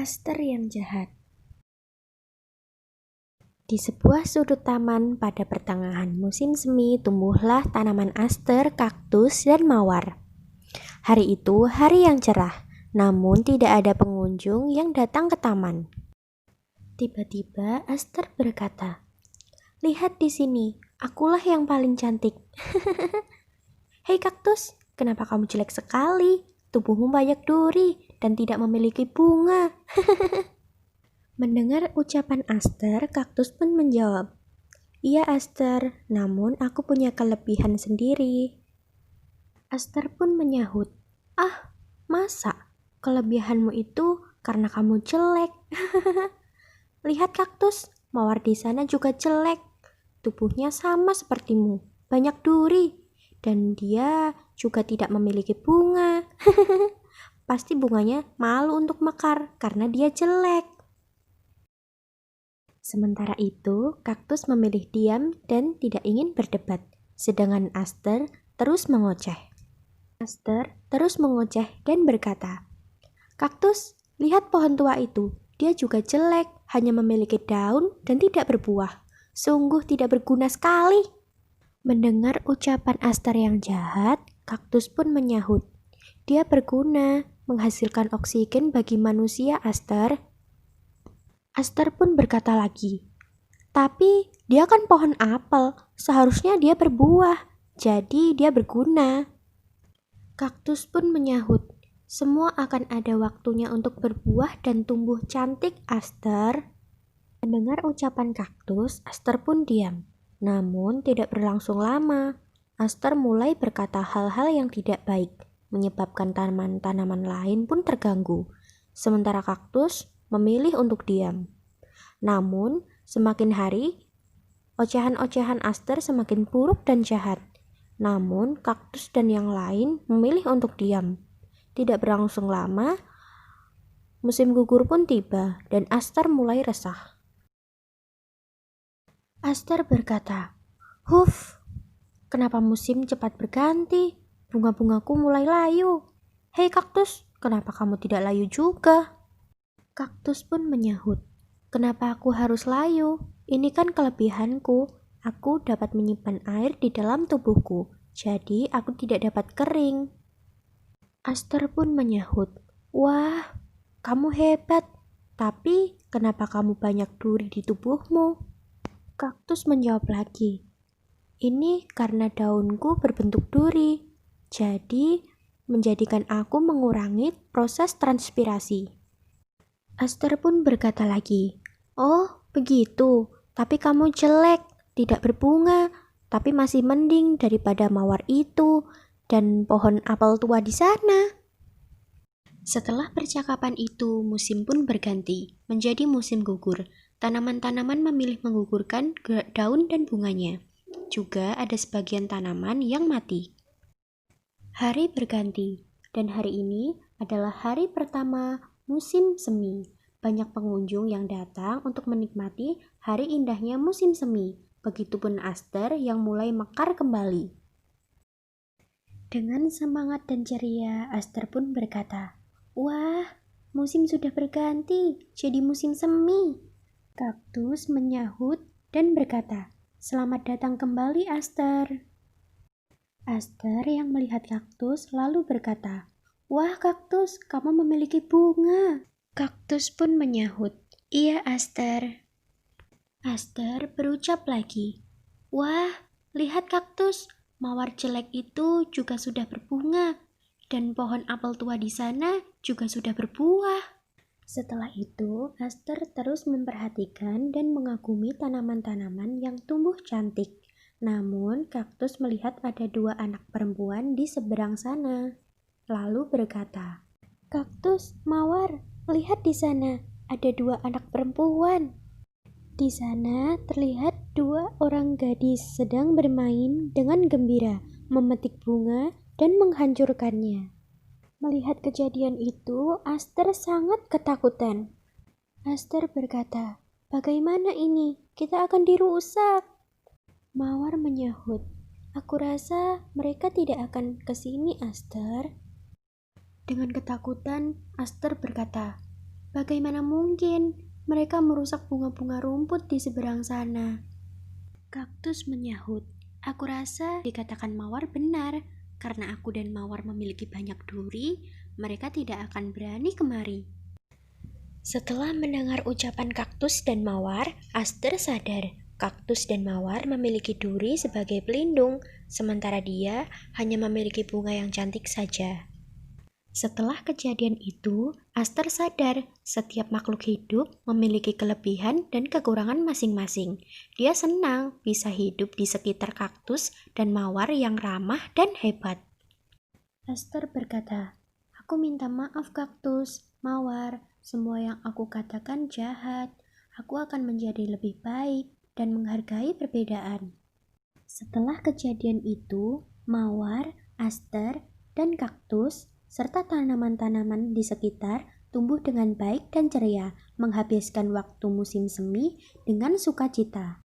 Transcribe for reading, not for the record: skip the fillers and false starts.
Aster yang jahat. Di sebuah sudut taman pada pertengahan musim semi tumbuhlah tanaman aster, kaktus, dan mawar. Hari itu hari yang cerah, namun tidak ada pengunjung yang datang ke taman. Tiba-tiba Aster berkata, "Lihat di sini, akulah yang paling cantik." "Hei kaktus, kenapa kamu jelek sekali? Tubuhmu banyak duri dan tidak memiliki bunga." Mendengar ucapan Aster, kaktus pun menjawab, "Iya Aster, namun aku punya kelebihan sendiri." Aster pun menyahut, "Ah, masa? Kelebihanmu itu karena kamu jelek." "Lihat kaktus, mawar di sana juga jelek. Tubuhnya sama sepertimu, banyak duri, dan dia juga tidak memiliki bunga." "Pasti bunganya malu untuk mekar karena dia jelek." Sementara itu, kaktus memilih diam dan tidak ingin berdebat, sedangkan Aster terus mengoceh. Aster terus mengoceh dan berkata, "Kaktus, lihat pohon tua itu. Dia juga jelek, hanya memiliki daun dan tidak berbuah. Sungguh tidak berguna sekali." Mendengar ucapan Aster yang jahat, kaktus pun menyahut, "Dia berguna, menghasilkan oksigen bagi manusia, Aster." Aster pun berkata lagi, "Tapi dia kan pohon apel, seharusnya dia berbuah, jadi dia berguna." Kaktus pun menyahut, "Semua akan ada waktunya untuk berbuah dan tumbuh cantik, Aster." Mendengar ucapan kaktus, Aster pun diam. Namun tidak berlangsung lama. Aster mulai berkata hal-hal yang tidak baik, menyebabkan tanaman-tanaman lain pun terganggu. Sementara kaktus memilih untuk diam. Namun, semakin hari, ocehan-ocehan Aster semakin buruk dan jahat. Namun, kaktus dan yang lain memilih untuk diam. Tidak berlangsung lama, musim gugur pun tiba dan Aster mulai resah. Aster berkata, "Huf, kenapa musim cepat berganti? Bunga-bungaku mulai layu. Hei kaktus, kenapa kamu tidak layu juga?" Kaktus pun menyahut, "Kenapa aku harus layu? Ini kan kelebihanku. Aku dapat menyimpan air di dalam tubuhku, jadi aku tidak dapat kering." Aster pun menyahut, "Wah, kamu hebat. Tapi kenapa kamu banyak duri di tubuhmu?" Kaktus menjawab lagi, "Ini karena daunku berbentuk duri, jadi menjadikan aku mengurangi proses transpirasi." Aster pun berkata lagi, "Oh, begitu. Tapi kamu jelek, tidak berbunga, tapi masih mending daripada mawar itu dan pohon apel tua di sana." Setelah percakapan itu, musim pun berganti, menjadi musim gugur. Tanaman-tanaman memilih menggugurkan daun dan bunganya. Juga ada sebagian tanaman yang mati. Hari berganti, dan hari ini adalah hari pertama musim semi. Banyak pengunjung yang datang untuk menikmati hari indahnya musim semi. Begitupun Aster yang mulai mekar kembali. Dengan semangat dan ceria, Aster pun berkata, "Wah, musim sudah berganti, jadi musim semi." Kaktus menyahut dan berkata, "Selamat datang kembali, Aster." Aster yang melihat kaktus lalu berkata, "Wah kaktus, kamu memiliki bunga." Kaktus pun menyahut, "Iya Aster." Aster berucap lagi, "Wah, lihat kaktus, mawar jelek itu juga sudah berbunga, dan pohon apel tua di sana juga sudah berbuah." Setelah itu, Aster terus memperhatikan dan mengagumi tanaman-tanaman yang tumbuh cantik. Namun, kaktus melihat ada dua anak perempuan di seberang sana. Lalu berkata, "Kaktus, mawar, lihat di sana, ada dua anak perempuan." Di sana terlihat dua orang gadis sedang bermain dengan gembira, memetik bunga dan menghancurkannya. Melihat kejadian itu, Aster sangat ketakutan. Aster berkata, "Bagaimana ini? Kita akan dirusak." Mawar menyahut, "Aku rasa mereka tidak akan ke sini, Aster." Dengan ketakutan, Aster berkata, Bagaimana mungkin mereka merusak bunga-bunga rumput di seberang sana? Kaktus menyahut, aku rasa dikatakan Mawar benar. Karena aku dan Mawar memiliki banyak duri, mereka tidak akan berani kemari. Setelah mendengar ucapan kaktus dan mawar, Aster sadar kaktus dan mawar memiliki duri sebagai pelindung, sementara dia hanya memiliki bunga yang cantik saja. Setelah kejadian itu, Aster sadar setiap makhluk hidup memiliki kelebihan dan kekurangan masing-masing. Dia senang bisa hidup di sekitar kaktus dan mawar yang ramah dan hebat. Aster berkata, "Aku minta maaf kaktus, mawar, semua yang aku katakan jahat. Aku akan menjadi lebih baik dan menghargai perbedaan." Setelah kejadian itu, mawar, aster, dan kaktus, serta tanaman-tanaman di sekitar tumbuh dengan baik dan ceria, menghabiskan waktu musim semi dengan sukacita.